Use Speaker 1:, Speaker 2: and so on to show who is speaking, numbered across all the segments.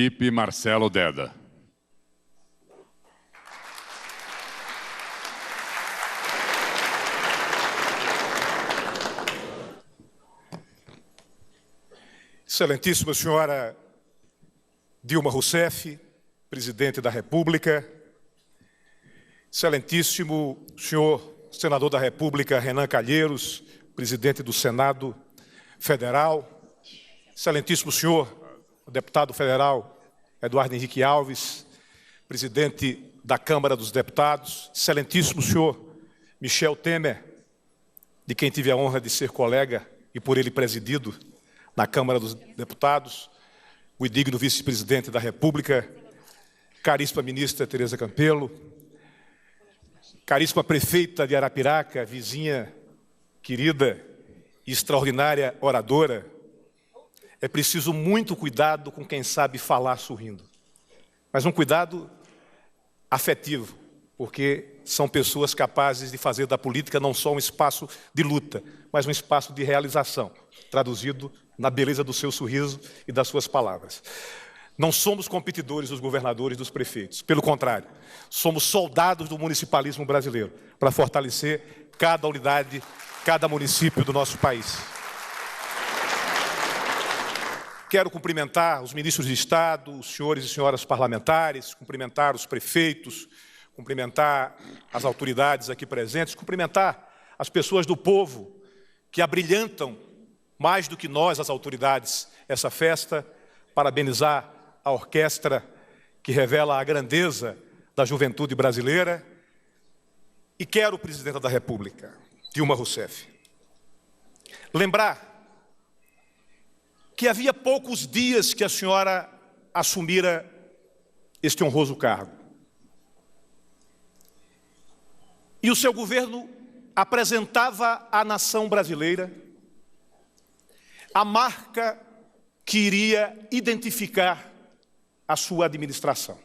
Speaker 1: Felipe Marcelo Deda.
Speaker 2: Excelentíssima senhora Dilma Rousseff, presidente da República, excelentíssimo senhor senador da República Renan Calheiros, presidente do Senado Federal, excelentíssimo senhor deputado federal Eduardo Henrique Alves, presidente da Câmara dos Deputados, excelentíssimo senhor Michel Temer, de quem tive a honra de ser colega e por ele presidido na Câmara dos Deputados, o digno vice-presidente da República, caríssima ministra Tereza Campelo, caríssima prefeita de Arapiraca, vizinha querida e extraordinária oradora. É preciso muito cuidado com quem sabe falar sorrindo, mas um cuidado afetivo, porque são pessoas capazes de fazer da política não só um espaço de luta, mas um espaço de realização, traduzido na beleza do seu sorriso e das suas palavras. Não somos competidores dos governadores e dos prefeitos, pelo contrário, somos soldados do municipalismo brasileiro, para fortalecer cada unidade, cada município do nosso país. Quero cumprimentar os ministros de Estado, os senhores e senhoras parlamentares, cumprimentar os prefeitos, cumprimentar as autoridades aqui presentes, cumprimentar as pessoas do povo que abrilhantam mais do que nós, as autoridades, essa festa, parabenizar a orquestra que revela a grandeza da juventude brasileira. E quero, presidenta da República, Dilma Rousseff, lembrar que havia poucos dias que a senhora assumira este honroso cargo. E o seu governo apresentava à nação brasileira a marca que iria identificar a sua administração.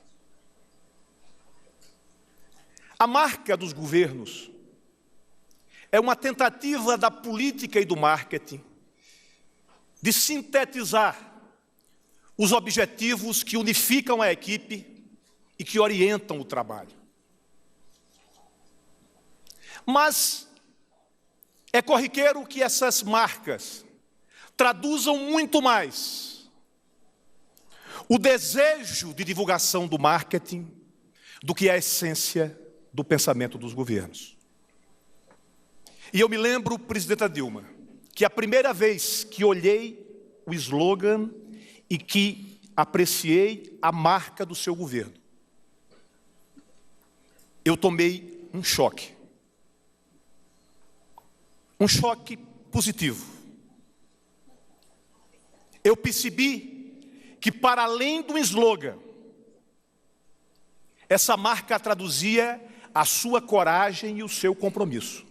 Speaker 2: A marca dos governos é uma tentativa da política e do marketing de sintetizar os objetivos que unificam a equipe e que orientam o trabalho. Mas é corriqueiro que essas marcas traduzam muito mais o desejo de divulgação do marketing do que a essência do pensamento dos governos. E eu me lembro, presidenta Dilma, que a primeira vez que olhei o slogan e que apreciei a marca do seu governo, eu tomei um choque. Um choque positivo. Eu percebi que, para além do slogan, essa marca traduzia a sua coragem e o seu compromisso.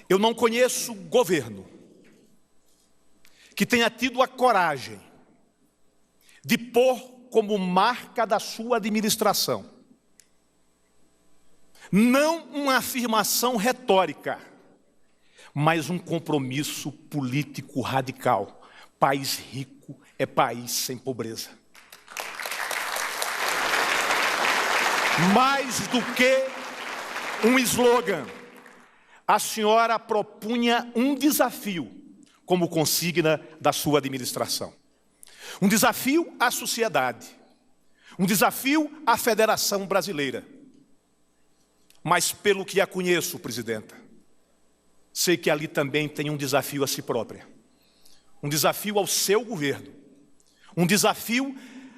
Speaker 2: Eu não conheço governo que tenha tido a coragem de pôr como marca da sua administração, não uma afirmação retórica, mas um compromisso político radical. País rico é país sem pobreza. Mais do que um slogan, a senhora propunha um desafio como consigna da sua administração. Um desafio à sociedade, um desafio à Federação Brasileira. Mas pelo que a conheço, presidenta, sei que ali também tem um desafio a si própria. Um desafio ao seu governo. Um desafio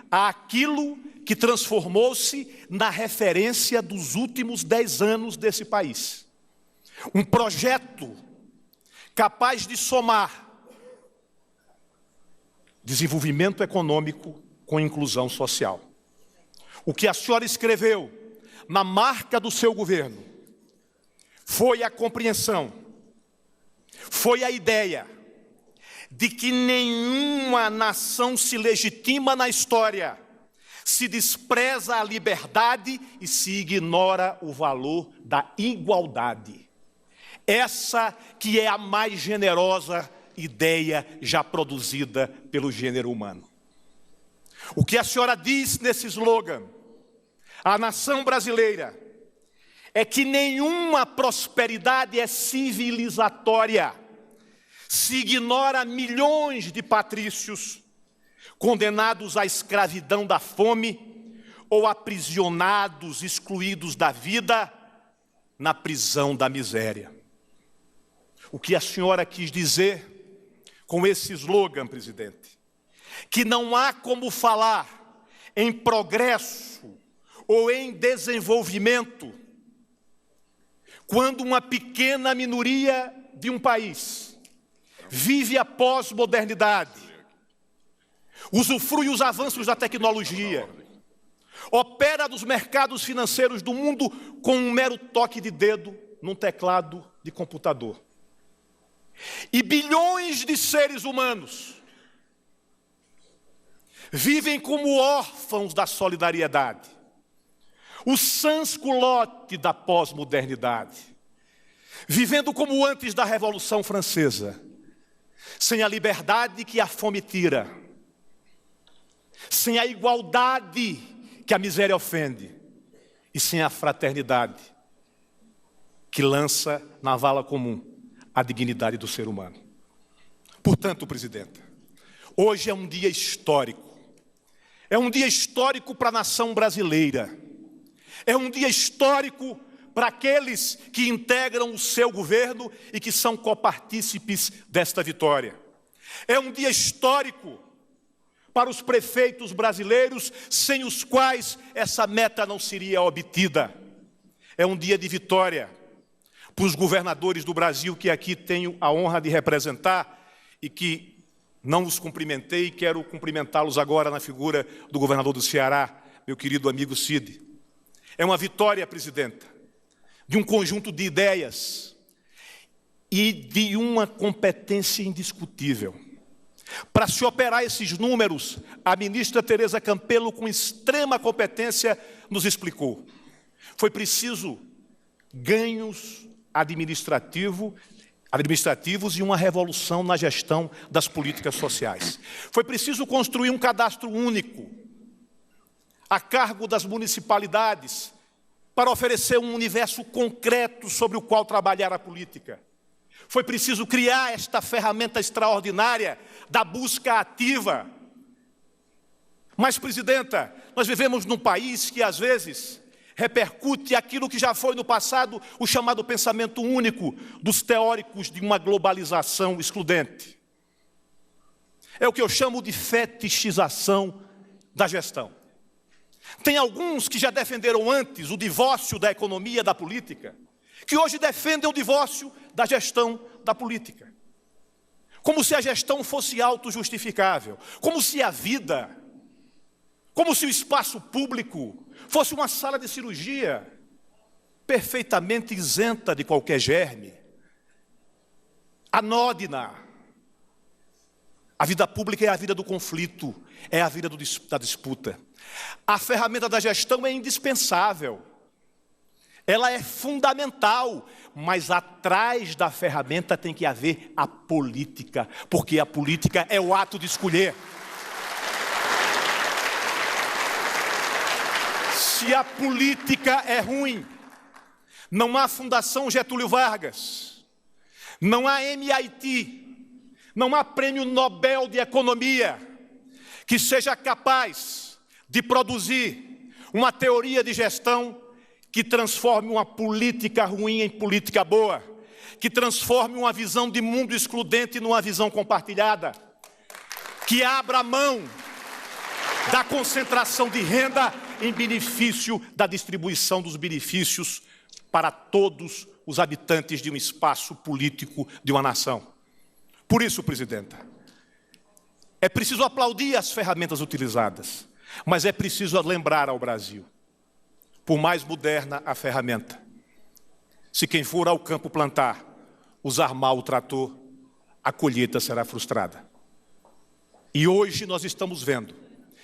Speaker 2: àquilo que transformou-se na referência dos últimos 10 anos desse país. Um projeto capaz de somar desenvolvimento econômico com inclusão social. O que a senhora escreveu na marca do seu governo foi a compreensão, foi a ideia de que nenhuma nação se legitima na história, se despreza a liberdade e se ignora o valor da igualdade. Essa que é a mais generosa ideia já produzida pelo gênero humano. O que a senhora diz nesse slogan, a nação brasileira, é que nenhuma prosperidade é civilizatória se ignora milhões de patrícios condenados à escravidão da fome ou aprisionados, excluídos da vida, na prisão da miséria. O que a senhora quis dizer com esse slogan, presidente? Que não há como falar em progresso ou em desenvolvimento quando uma pequena minoria de um país vive a pós-modernidade, usufrui os avanços da tecnologia, opera nos mercados financeiros do mundo com um mero toque de dedo num teclado de computador. E bilhões de seres humanos vivem como órfãos da solidariedade, o sans-culotte da pós-modernidade, vivendo como antes da Revolução Francesa, sem a liberdade que a fome tira, sem a igualdade que a miséria ofende e sem a fraternidade que lança na vala comum a dignidade do ser humano. Portanto, presidenta, hoje é um dia histórico. É um dia histórico para a nação brasileira. É um dia histórico para aqueles que integram o seu governo e que são copartícipes desta vitória. É um dia histórico para os prefeitos brasileiros, sem os quais essa meta não seria obtida. É um dia de vitória para os governadores do Brasil, que aqui tenho a honra de representar e que não os cumprimentei e quero cumprimentá-los agora na figura do governador do Ceará, meu querido amigo Cid. É uma vitória, presidenta, de um conjunto de ideias e de uma competência indiscutível. Para se operar esses números, a ministra Tereza Campelo, com extrema competência, nos explicou. Foi preciso ganhos administrativos e uma revolução na gestão das políticas sociais. Foi preciso construir um cadastro único a cargo das municipalidades para oferecer um universo concreto sobre o qual trabalhar a política. Foi preciso criar esta ferramenta extraordinária da busca ativa. Mas, presidenta, nós vivemos num país que, às vezes, repercute aquilo que já foi no passado o chamado pensamento único dos teóricos de uma globalização excludente. É o que eu chamo de fetichização da gestão. Tem alguns que já defenderam antes o divórcio da economia da política, que hoje defendem o divórcio da gestão da política. Como se a gestão fosse autojustificável, como se a vida, como se o espaço público fosse uma sala de cirurgia perfeitamente isenta de qualquer germe, anódina. A vida pública é a vida do conflito, é a vida da disputa. A ferramenta da gestão é indispensável, ela é fundamental, mas atrás da ferramenta tem que haver a política, porque a política é o ato de escolher. Se a política é ruim, não há Fundação Getúlio Vargas, não há MIT, não há Prêmio Nobel de Economia que seja capaz de produzir uma teoria de gestão que transforme uma política ruim em política boa, que transforme uma visão de mundo excludente numa visão compartilhada, que abra mão da concentração de renda em benefício da distribuição dos benefícios para todos os habitantes de um espaço político de uma nação. Por isso, presidenta, é preciso aplaudir as ferramentas utilizadas, mas é preciso lembrar ao Brasil, por mais moderna a ferramenta, se quem for ao campo plantar, usar mal o trator, a colheita será frustrada. E hoje nós estamos vendo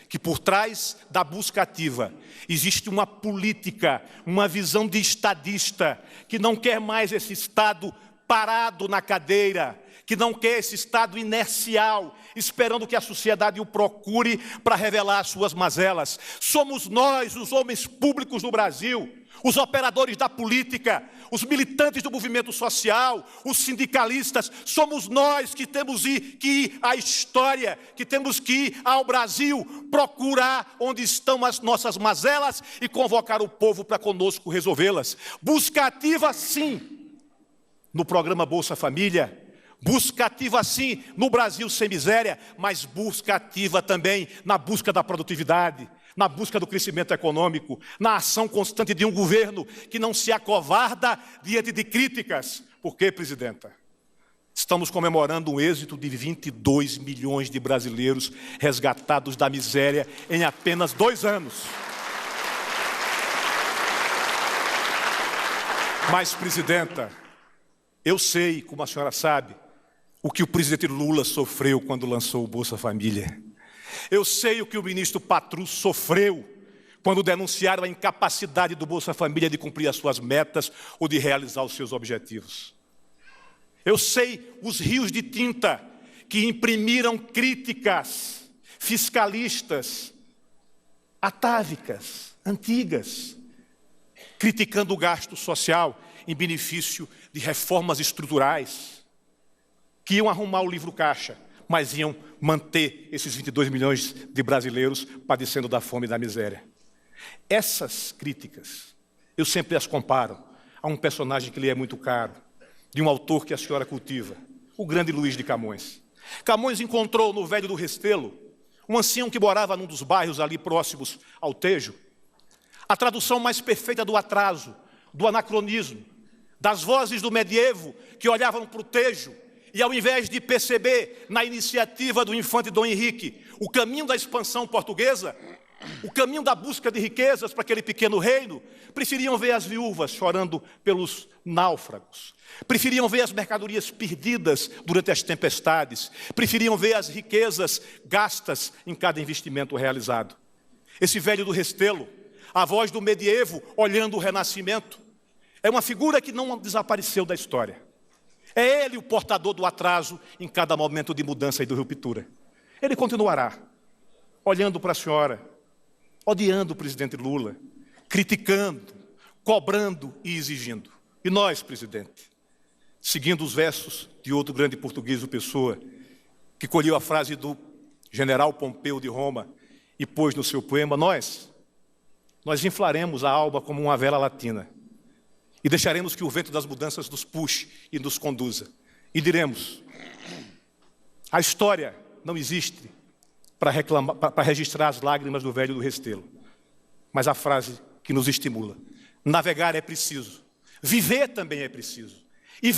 Speaker 2: que por trás da busca ativa existe uma política, uma visão de estadista, que não quer mais esse Estado parado na cadeira, que não quer esse estado inercial, esperando que a sociedade o procure para revelar suas mazelas. Somos nós, os homens públicos do Brasil, os operadores da política, os militantes do movimento social, os sindicalistas, somos nós que temos que ir à história, que temos que ir ao Brasil, procurar onde estão as nossas mazelas e convocar o povo para conosco resolvê-las. Busca ativa, sim, no programa Bolsa Família, busca ativa sim no Brasil Sem Miséria, mas busca ativa também na busca da produtividade, na busca do crescimento econômico, na ação constante de um governo que não se acovarda diante de críticas. Por quê, presidenta? Estamos comemorando um êxito de 22 milhões de brasileiros resgatados da miséria em apenas 2 anos. Mas, presidenta, eu sei, como a senhora sabe, o que o presidente Lula sofreu quando lançou o Bolsa Família. Eu sei o que o ministro Patrus sofreu quando denunciaram a incapacidade do Bolsa Família de cumprir as suas metas ou de realizar os seus objetivos. Eu sei os rios de tinta que imprimiram críticas fiscalistas, atávicas, antigas, criticando o gasto social em benefício de reformas estruturais, que iam arrumar o livro caixa, mas iam manter esses 22 milhões de brasileiros padecendo da fome e da miséria. Essas críticas, eu sempre as comparo a um personagem que lhe é muito caro, de um autor que a senhora cultiva, o grande Luiz de Camões. Camões encontrou no Velho do Restelo um ancião que morava num dos bairros ali próximos ao Tejo, a tradução mais perfeita do atraso, do anacronismo, das vozes do medievo que olhavam para o Tejo e, ao invés de perceber na iniciativa do infante Dom Henrique o caminho da expansão portuguesa, o caminho da busca de riquezas para aquele pequeno reino, preferiam ver as viúvas chorando pelos náufragos, preferiam ver as mercadorias perdidas durante as tempestades, preferiam ver as riquezas gastas em cada investimento realizado. Esse Velho do Restelo, a voz do medievo olhando o Renascimento, é uma figura que não desapareceu da história. É ele o portador do atraso em cada momento de mudança e de ruptura. Ele continuará olhando para a senhora, odiando o presidente Lula, criticando, cobrando e exigindo. E nós, presidente, seguindo os versos de outro grande português, o Pessoa, que colheu a frase do general Pompeu de Roma e pôs no seu poema, nós inflaremos a alma como uma vela latina e deixaremos que o vento das mudanças nos puxe e nos conduza. E diremos, a história não existe para registrar as lágrimas do Velho do Restelo, mas a frase que nos estimula. Navegar é preciso, viver também é preciso. E